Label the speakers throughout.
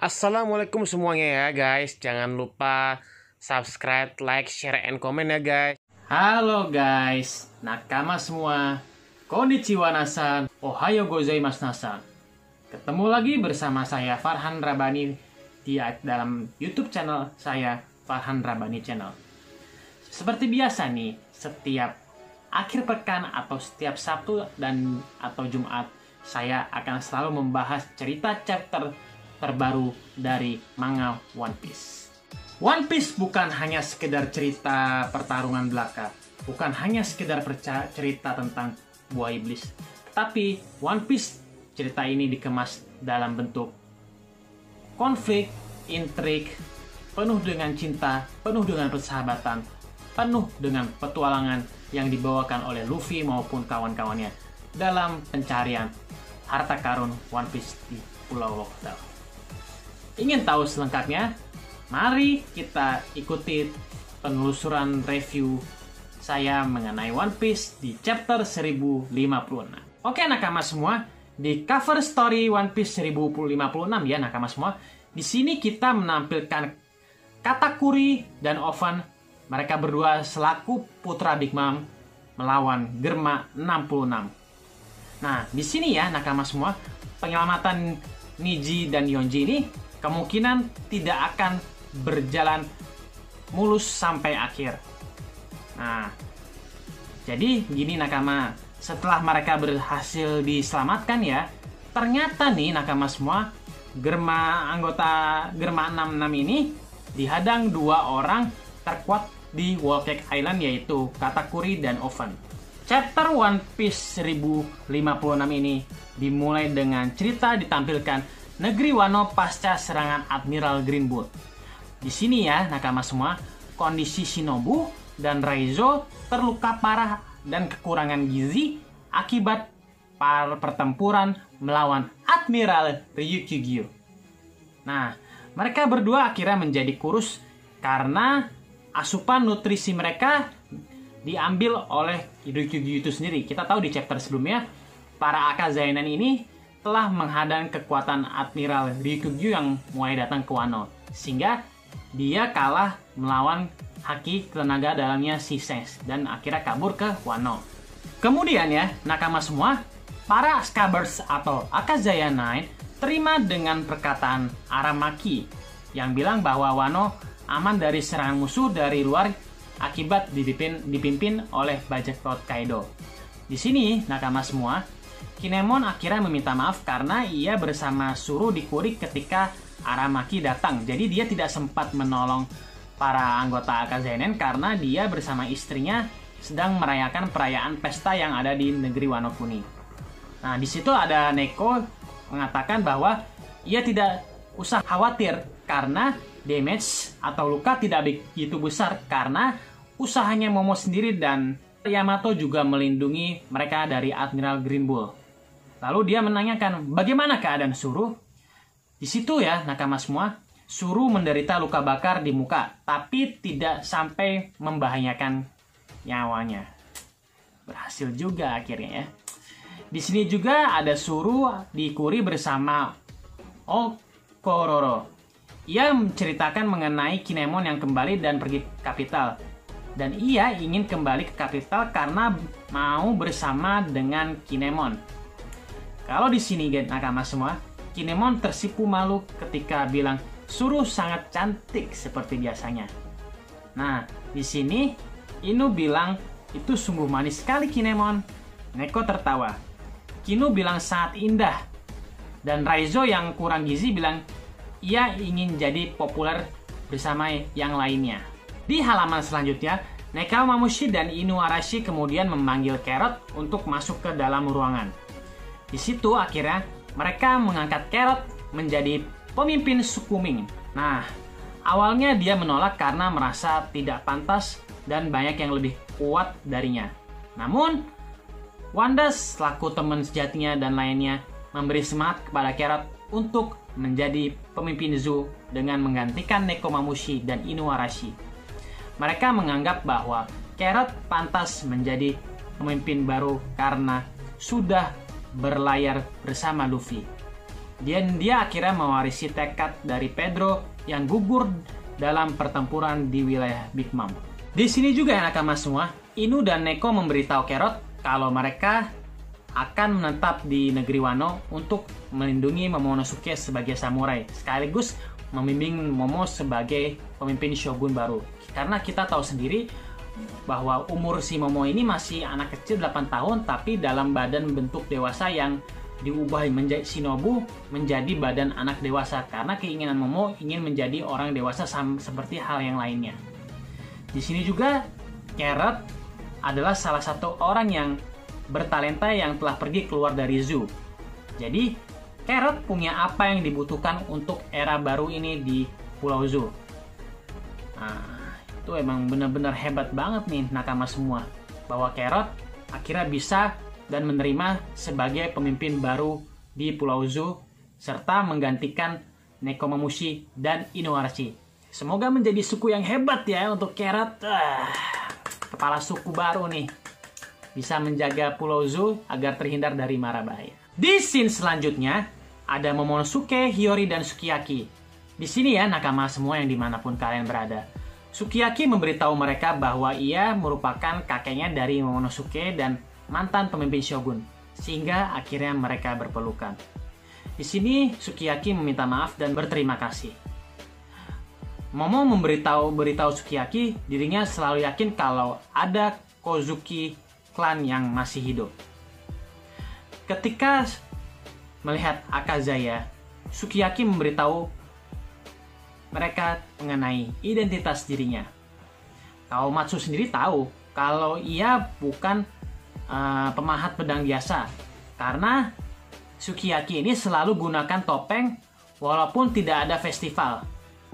Speaker 1: Assalamualaikum semuanya ya guys. Jangan lupa subscribe, like, share, and comment ya guys.
Speaker 2: Halo guys, nakama semua. Konnichiwa nasan, ohayo gozaimasu nasan. Ketemu lagi bersama saya Farhan Rabani dalam YouTube channel saya Farhan Rabani Channel. Seperti biasa nih, setiap akhir pekan atau setiap Sabtu atau Jumat saya akan selalu membahas cerita chapter terbaru dari manga One Piece. One Piece bukan hanya sekedar cerita pertarungan belaka, bukan hanya sekedar cerita tentang buah iblis, tapi One Piece cerita ini dikemas dalam bentuk konflik, intrik, penuh dengan cinta, penuh dengan persahabatan, penuh dengan petualangan yang dibawakan oleh Luffy maupun kawan-kawannya dalam pencarian harta karun One Piece di Pulau Lockdown. Ingin tahu selengkapnya? Mari kita ikuti penelusuran review saya mengenai One Piece di chapter 1056. Oke nakama semua, di cover story One Piece 1056 ya nakama semua, di sini kita menampilkan Katakuri dan Oven. Mereka berdua selaku putra Big Mom melawan Germa 66. Nah, di sini ya nakama semua, penyelamatan Niji dan Yonji ini kemungkinan tidak akan berjalan mulus sampai akhir. Nah, jadi gini nakama, setelah mereka berhasil diselamatkan ya, ternyata nih nakama semua, anggota Germa 66 ini dihadang dua orang terkuat di Whole Cake Island, yaitu Katakuri dan Oven. Chapter One Piece 1056 ini dimulai dengan cerita ditampilkan negeri Wano pasca serangan Admiral Green Bull. Di sini ya nakama semua, kondisi Shinobu dan Raizo terluka parah dan kekurangan gizi akibat pertempuran melawan Admiral Ryukyu. Nah, mereka berdua akhirnya menjadi kurus karena asupan nutrisi mereka diambil oleh Ryukyu itu sendiri. Kita tahu di chapter sebelumnya, para Akazainen ini telah menghadang kekuatan Admiral Ryukyu yang mulai datang ke Wano, sehingga dia kalah melawan haki tenaga dalamnya si Sengs dan akhirnya kabur ke Wano. Kemudian ya nakama semua, para Scabbers atau Akazainen terima dengan perkataan Aramaki yang bilang bahwa Wano aman dari serangan musuh dari luar akibat dipimpin oleh bajak laut Kaido. Di sini nakama semua, Kinemon akhirnya meminta maaf karena ia bersama Zoro di Kurik ketika Aramaki datang. Jadi dia tidak sempat menolong para anggota Akazainen karena dia bersama istrinya sedang merayakan perayaan pesta yang ada di negeri Wano Kuni. Nah, di situ ada Neko mengatakan bahwa ia tidak usah khawatir karena damage atau luka tidak begitu besar karena usahanya Momo sendiri dan Yamato juga melindungi mereka dari Admiral Green Bull. Lalu dia menanyakan bagaimana keadaan Zoro. Di situ ya nakama semua, Zoro menderita luka bakar di muka, tapi tidak sampai membahayakan nyawanya. Berhasil juga akhirnya ya. Di sini juga ada Zoro di Kuri bersama Okororo. Ia menceritakan mengenai Kinemon yang kembali dan pergi ke kapital. Dan ia ingin kembali ke kapital karena mau bersama dengan Kinemon. Kalau di sini nakama semua, Kinemon tersipu malu ketika bilang Zoro sangat cantik seperti biasanya. Nah, di sini Inu bilang itu sungguh manis sekali Kinemon. Neko tertawa. Kinu bilang sangat indah. Dan Raizo yang kurang gizi bilang ia ingin jadi populer bersama yang lainnya. Di halaman selanjutnya, Nekomamushi dan Inuarashi kemudian memanggil Carrot untuk masuk ke dalam ruangan. Di situ akhirnya mereka mengangkat Carrot menjadi pemimpin suku Ming. Nah, awalnya dia menolak karena merasa tidak pantas dan banyak yang lebih kuat darinya. Namun, Wanda selaku teman sejatinya dan lainnya memberi semangat kepada Carrot untuk menjadi pemimpin Zou dengan menggantikan Nekomamushi dan Inuarashi. Mereka menganggap bahwa Carrot pantas menjadi pemimpin baru karena sudah berlayar bersama Luffy. Dia akhirnya mewarisi tekad dari Pedro yang gugur dalam pertempuran di wilayah Big Mom. Di sini juga ya nakama semua, Inu dan Neko memberitahu Carrot kalau mereka akan menetap di negeri Wano untuk melindungi Momonosuke sebagai samurai, sekaligus membimbing Momo sebagai pemimpin shogun baru. Karena kita tahu sendiri bahwa umur si Momo ini masih anak kecil 8 tahun, tapi dalam badan bentuk dewasa yang diubah menjadi shinobu menjadi badan anak dewasa, karena keinginan Momo ingin menjadi orang dewasa seperti hal yang lainnya. Di sini juga Carrot adalah salah satu orang yang bertalenta yang telah pergi keluar dari zoo. Jadi Carrot punya apa yang dibutuhkan untuk era baru ini di Pulau Zoo. Nah, itu emang benar-benar hebat banget nih nakama semua, bahwa Carrot akhirnya bisa dan menerima sebagai pemimpin baru di Pulau Zoo serta menggantikan Nekomamushi dan Inuarashi. Semoga menjadi suku yang hebat ya untuk Carrot. Kepala suku baru nih, bisa menjaga Pulau Zoo agar terhindar dari mara bahaya. Di scene selanjutnya ada Momonosuke, Hiyori, dan Sukiyaki. Di sini ya nakama semua yang dimanapun kalian berada. Sukiyaki memberitahu mereka bahwa ia merupakan kakeknya dari Momonosuke dan mantan pemimpin shogun, sehingga akhirnya mereka berpelukan. Di sini Sukiyaki meminta maaf dan berterima kasih. Momo beritahu Sukiyaki dirinya selalu yakin kalau ada Kozuki klan yang masih hidup. Ketika melihat Akazaya, Sukiyaki memberitahu mereka mengenai identitas dirinya. Kawamatsu sendiri tahu kalau ia bukan pemahat pedang biasa, karena Sukiyaki ini selalu gunakan topeng walaupun tidak ada festival.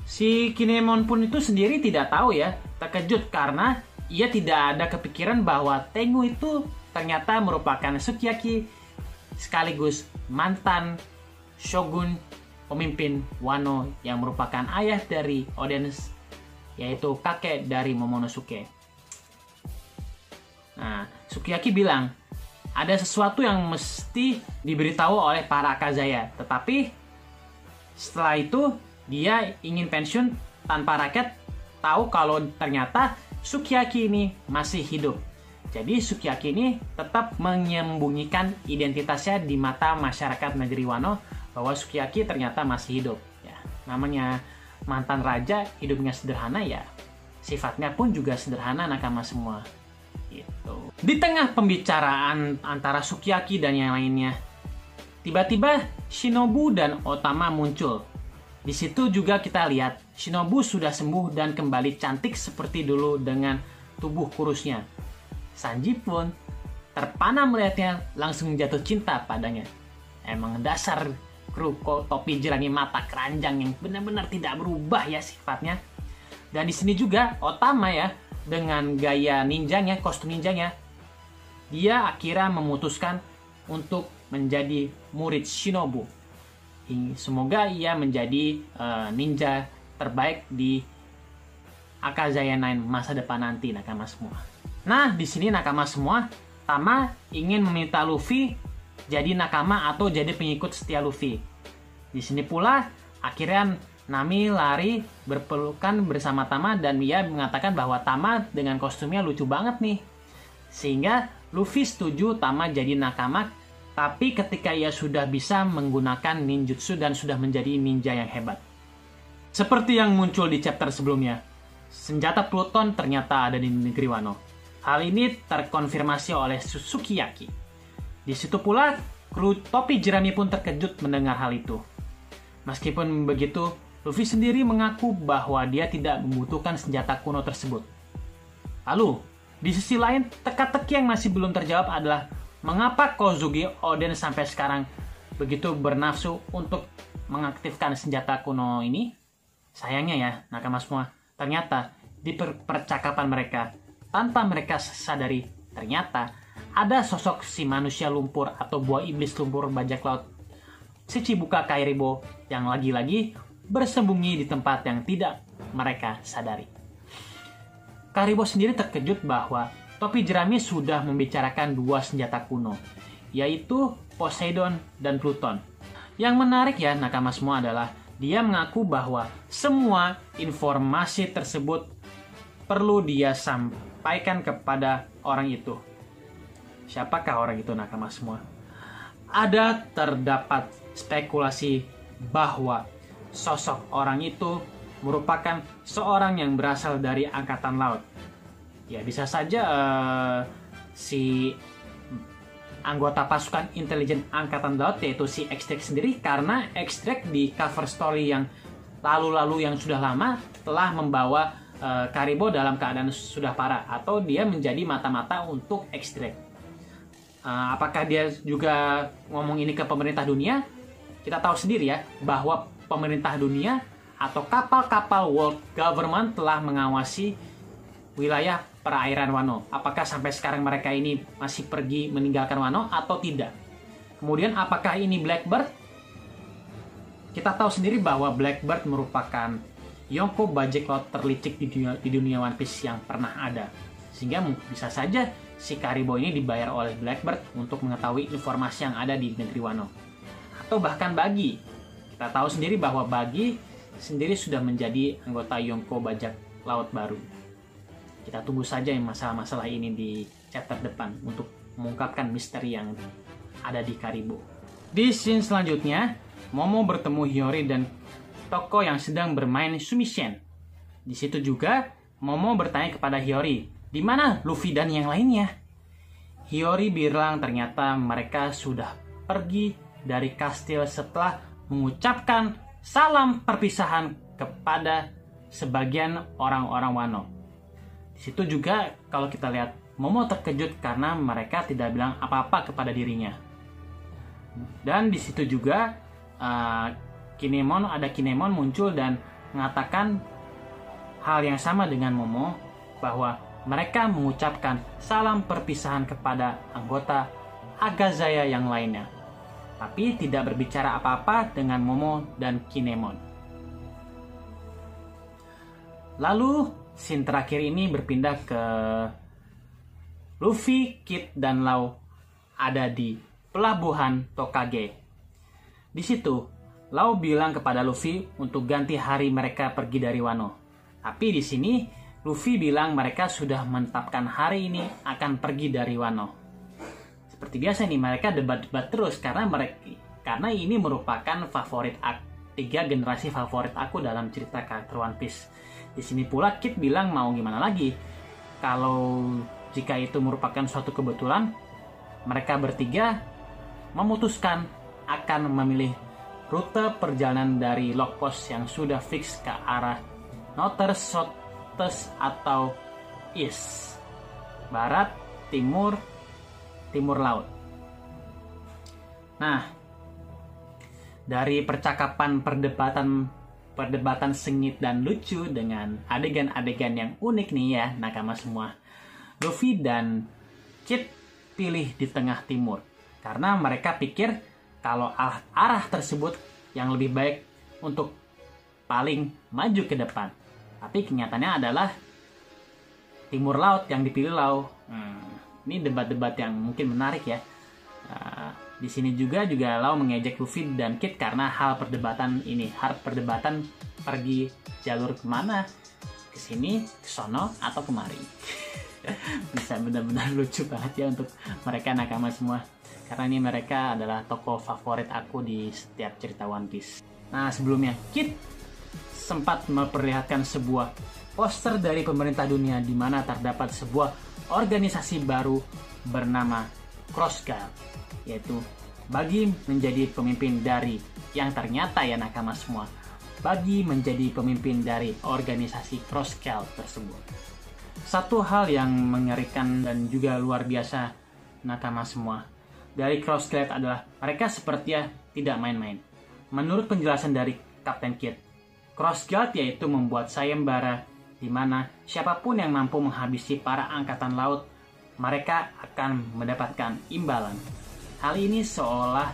Speaker 2: Si Kinemon pun itu sendiri tidak tahu ya, terkejut karena ia tidak ada kepikiran bahwa Tengu itu ternyata merupakan Sukiyaki sekaligus mantan shogun pemimpin Wano yang merupakan ayah dari Oden, yaitu kakek dari Momonosuke. Nah, Sukiyaki bilang ada sesuatu yang mesti diberitahu oleh para Akazaya, tetapi setelah itu dia ingin pensiun tanpa rakyat tahu kalau ternyata Sukiyaki ini masih hidup. Jadi Sukiyaki ini tetap menyembunyikan identitasnya di mata masyarakat negeri Wano bahwa Sukiyaki ternyata masih hidup. Ya, namanya mantan raja, hidupnya sederhana ya, sifatnya pun juga sederhana nakama semua. Gitu. Di tengah pembicaraan antara Sukiyaki dan yang lainnya, tiba-tiba Shinobu dan Otama muncul. Di situ juga kita lihat Shinobu sudah sembuh dan kembali cantik seperti dulu dengan tubuh kurusnya. Sanji pun terpana melihatnya, langsung jatuh cinta padanya. Emang dasar kru topi jerami mata keranjang yang benar-benar tidak berubah ya sifatnya. Dan di sini juga Otama ya, dengan gaya ninjanya, kostum ninjanya, dia akhirnya memutuskan untuk menjadi murid Shinobu. Semoga ia menjadi ninja terbaik di Akazaya 9 masa depan nanti nakama semua. Nah, di sini nakama semua, Tama ingin meminta Luffy jadi nakama atau jadi pengikut setia Luffy. Di sini pula akhirnya Nami lari berpelukan bersama Tama dan ia mengatakan bahwa Tama dengan kostumnya lucu banget nih. Sehingga Luffy setuju Tama jadi nakama, tapi ketika ia sudah bisa menggunakan ninjutsu dan sudah menjadi ninja yang hebat. Seperti yang muncul di chapter sebelumnya, senjata Pluton ternyata ada di negeri Wano. Hal ini terkonfirmasi oleh Sukiyaki. Di situ pula, kru topi jerami pun terkejut mendengar hal itu. Meskipun begitu, Luffy sendiri mengaku bahwa dia tidak membutuhkan senjata kuno tersebut. Lalu, di sisi lain, teka-teki yang masih belum terjawab adalah mengapa Kozuki Oden sampai sekarang begitu bernafsu untuk mengaktifkan senjata kuno ini. Sayangnya ya, nakama semua, ternyata di percakapan mereka, tanpa mereka sadari, ternyata ada sosok si manusia lumpur atau buah iblis lumpur bajak laut, si Chibuka Kairibo, yang lagi-lagi bersembunyi di tempat yang tidak mereka sadari. Kairibo sendiri terkejut bahwa topi jerami sudah membicarakan dua senjata kuno, yaitu Poseidon dan Pluton. Yang menarik ya nakama semua adalah dia mengaku bahwa semua informasi tersebut perlu dia sampaikan kepada orang itu. Siapakah orang itu nakama semua? Ada terdapat spekulasi bahwa sosok orang itu merupakan seorang yang berasal dari Angkatan Laut. Ya bisa saja si anggota pasukan intelijen Angkatan Laut yaitu si Extract sendiri, karena Extract di cover story yang lalu-lalu yang sudah lama telah membawa Karibo dalam keadaan sudah parah, atau dia menjadi mata-mata untuk Extract. Apakah dia juga ngomong ini ke pemerintah dunia? Kita tahu sendiri ya bahwa pemerintah dunia atau kapal-kapal world government telah mengawasi wilayah perairan Wano. Apakah sampai sekarang mereka ini masih pergi meninggalkan Wano atau tidak? Kemudian apakah ini Blackbird? Kita tahu sendiri bahwa Blackbird merupakan Yonko bajak laut terlicik di dunia One Piece yang pernah ada. Sehingga bisa saja si Karibo ini dibayar oleh Blackbird untuk mengetahui informasi yang ada di negeri Wano. Atau bahkan Buggy. Kita tahu sendiri bahwa Buggy sendiri sudah menjadi anggota Yonko bajak laut baru. Kita tunggu saja yang masalah-masalah ini di chapter depan untuk mengungkapkan misteri yang ada di Karibo. Di scene selanjutnya, Momo bertemu Hiyori dan Toko yang sedang bermain sumishen. Di situ juga Momo bertanya kepada Hiyori, di mana Luffy dan yang lainnya? Hiyori bilang ternyata mereka sudah pergi dari kastil setelah mengucapkan salam perpisahan kepada sebagian orang-orang Wano. Di situ juga kalau kita lihat Momo terkejut karena mereka tidak bilang apa-apa kepada dirinya. Dan di situ juga Kinemon muncul dan mengatakan hal yang sama dengan Momo, bahwa mereka mengucapkan salam perpisahan kepada anggota Agazaya yang lainnya, tapi tidak berbicara apa-apa dengan Momo dan Kinemon. Lalu scene terakhir ini berpindah ke Luffy, Kid, dan Law ada di pelabuhan Tokage. Di situ Law bilang kepada Luffy untuk ganti hari mereka pergi dari Wano. Tapi di sini Luffy bilang mereka sudah menetapkan hari ini akan pergi dari Wano. Seperti biasa nih mereka debat-debat terus karena ini merupakan favorit tiga generasi favorit aku dalam cerita karakter One Piece. Di sini pula Kid bilang mau gimana lagi kalau jika itu merupakan suatu kebetulan, mereka bertiga memutuskan akan memilih rute perjalanan dari log post yang sudah fix ke arah North, South atau East, Barat, Timur Laut. Nah, dari percakapan perdebatan sengit dan lucu dengan adegan-adegan yang unik nih ya nakama semua, Luffy dan Kid pilih di tengah timur karena mereka pikir kalau arah tersebut yang lebih baik untuk paling maju ke depan. Tapi kenyataannya adalah timur laut yang dipilih Law. Ini debat-debat yang mungkin menarik ya. Di sini juga Law mengejek Luffy dan Kid karena hal perdebatan ini. Hal perdebatan pergi jalur kemana? Ke sini, ke sono, atau kemari. Bisa benar-benar lucu banget ya untuk mereka nakama semua. Karena ini mereka adalah tokoh favorit aku di setiap cerita One Piece. Nah sebelumnya Kid sempat memperlihatkan sebuah poster dari pemerintah dunia di mana terdapat sebuah organisasi baru bernama Cross Guard, yaitu Buggy menjadi pemimpin dari yang ternyata ya nakama semua. Buggy menjadi pemimpin dari organisasi Cross Guard tersebut. Satu hal yang mengerikan dan juga luar biasa nakama semua dari Cross Guard adalah mereka sepertinya tidak main-main. Menurut penjelasan dari Kapten Kid, Cross Guard yaitu membuat sayembara di mana siapapun yang mampu menghabisi para angkatan laut, mereka akan mendapatkan imbalan. Hal ini seolah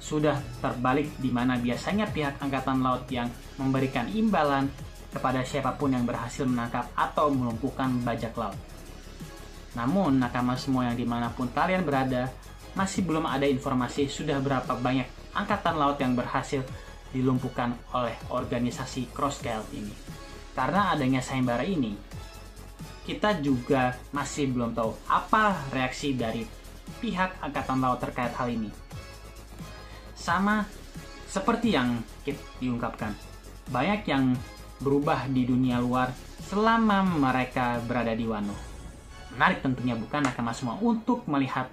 Speaker 2: sudah terbalik di mana biasanya pihak angkatan laut yang memberikan imbalan kepada siapapun yang berhasil menangkap atau melumpuhkan bajak laut. Namun nakama semua yang dimanapun kalian berada, masih belum ada informasi sudah berapa banyak angkatan laut yang berhasil dilumpuhkan oleh organisasi Cross Guard ini. Karena adanya sayembara ini, kita juga masih belum tahu apa reaksi dari pihak angkatan laut terkait hal ini. Sama seperti yang Kit diungkapkan, banyak yang berubah di dunia luar selama mereka berada di Wano. Menarik tentunya bukan nakama semua untuk melihat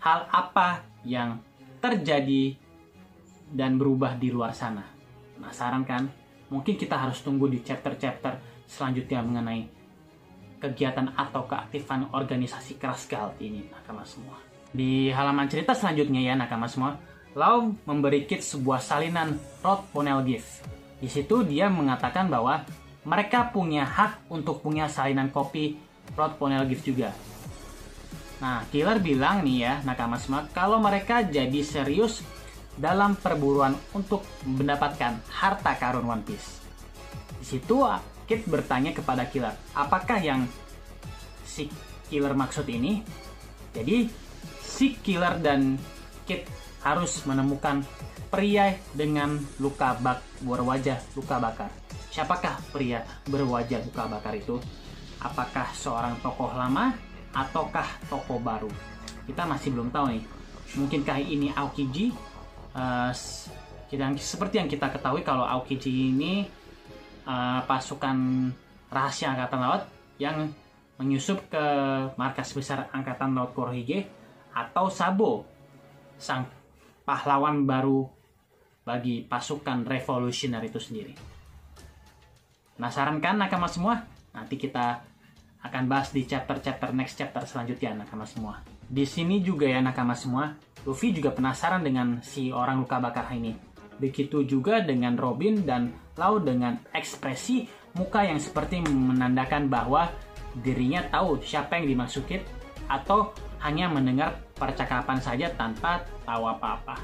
Speaker 2: hal apa yang terjadi dan berubah di luar sana. Penasaran kan? Mungkin kita harus tunggu di chapter-chapter selanjutnya mengenai kegiatan atau keaktifan organisasi Cross Guard ini, nakama semua. Di halaman cerita selanjutnya ya nakama semua, Law memberi Kit sebuah salinan Rod Poneglyph Gift. Di situ dia mengatakan bahwa mereka punya hak untuk punya salinan kopi Rod Poneglyph Gift juga. Nah, Killer bilang nih ya nakama semua, kalau mereka jadi serius dalam perburuan untuk mendapatkan harta karun One Piece. Di situ Kit bertanya kepada Killer, apakah yang si Killer maksud ini? Jadi si Killer dan Kit harus menemukan pria dengan berwajah luka bakar. Siapakah pria berwajah luka bakar itu? Apakah seorang tokoh lama ataukah tokoh baru? Kita masih belum tahu nih. Mungkinkah ini Aokiji? Seperti yang kita ketahui kalau Aokiji ini pasukan rahasia angkatan laut yang menyusup ke markas besar angkatan laut Kurohige, atau Sabo, sang pahlawan baru bagi pasukan revolusioner itu sendiri. Penasaran kan nakama semua? Nanti kita akan bahas di next chapter selanjutnya nakama semua. Di sini juga ya nakama semua, Luffy juga penasaran dengan si orang luka bakar ini. Begitu juga dengan Robin dan Law dengan ekspresi muka yang seperti menandakan bahwa dirinya tahu siapa yang dimasukin atau hanya mendengar percakapan saja tanpa tahu apa-apa.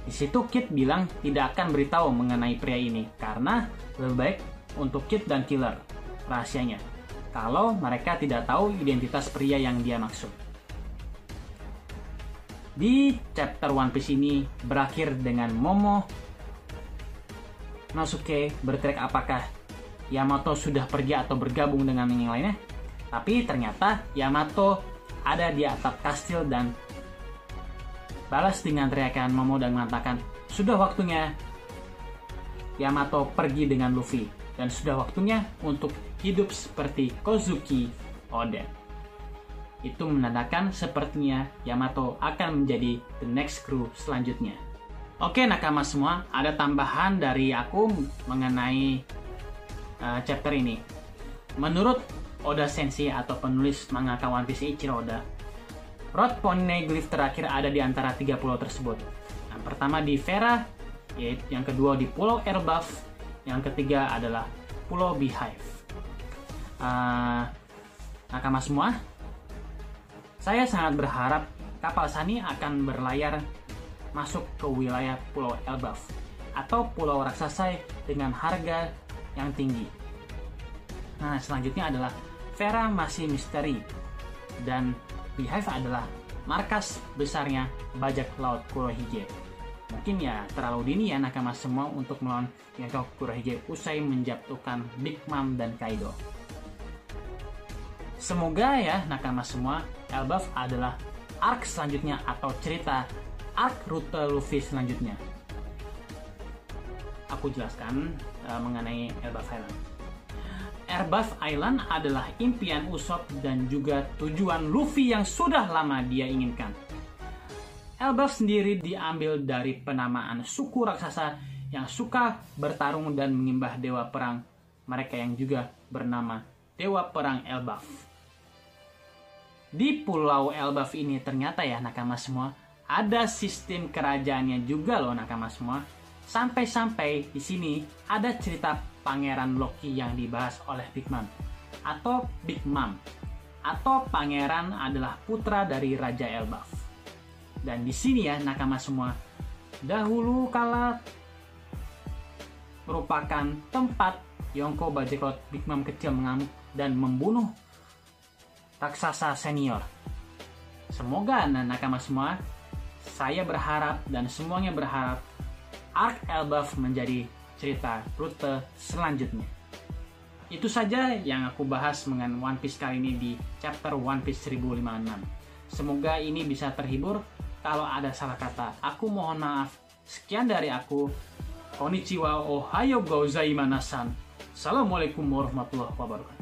Speaker 2: Di situ Kit bilang tidak akan beritahu mengenai pria ini karena lebih baik untuk Kit dan Killer rahasianya kalau mereka tidak tahu identitas pria yang dia maksud. Di chapter One Piece ini berakhir dengan Momo Nosuke berteriak apakah Yamato sudah pergi atau bergabung dengan yang lainnya. Tapi ternyata Yamato ada di atap kastil dan balas dengan teriakan Momo dan mengatakan sudah waktunya Yamato pergi dengan Luffy dan sudah waktunya untuk hidup seperti Kozuki Oden. Itu menandakan sepertinya Yamato akan menjadi the next crew selanjutnya. Oke nakama semua, ada tambahan dari aku mengenai chapter ini. Menurut Oda Sensei atau penulis mangaka One Piece Eiichiro Oda, Rod Poneglyph terakhir ada di antara 3 pulau tersebut. Yang pertama di Vera, yang kedua di Pulau Elbaf, yang ketiga adalah Pulau Beehive. Nakama semua, saya sangat berharap kapal Sunny akan berlayar masuk ke wilayah Pulau Elbaf atau Pulau Raksasa dengan harga yang tinggi. Nah, selanjutnya adalah Vera masih misteri dan Beehive adalah markas besarnya bajak laut Kurohige. Mungkin ya terlalu dini ya nakama semua untuk melawan Yonko Kurohige usai menjatuhkan Big Mom dan Kaido. Semoga ya nakama semua, Elbaf adalah arc selanjutnya atau cerita arc rute Luffy selanjutnya. Aku jelaskan mengenai Elbaf Island. Elbaf Island adalah impian Usopp dan juga tujuan Luffy yang sudah lama dia inginkan. Elbaf sendiri diambil dari penamaan suku raksasa yang suka bertarung dan menyembah dewa perang mereka yang juga bernama Dewa Perang Elbaf. Di Pulau Elbaf ini ternyata ya nakama semua, ada sistem kerajaannya juga loh nakama semua. Sampai-sampai di sini ada cerita Pangeran Loki yang dibahas oleh Big Mom atau Big Mom, atau pangeran adalah putra dari Raja Elbaf. Dan di sini ya nakama semua, dahulu kala merupakan tempat Yonko bajak laut Big Mom kecil mengamuk dan membunuh raksasa senior Semoga nakama semua, saya berharap dan semuanya berharap Arc Elbaf menjadi cerita rute selanjutnya. Itu saja yang aku bahas mengenai One Piece kali ini di chapter One Piece 1056. Semoga ini bisa terhibur. Kalau ada salah kata, aku mohon maaf. Sekian dari aku. Konnichiwa, ohayo gozaimasu. Assalamualaikum warahmatullahi wabarakatuh.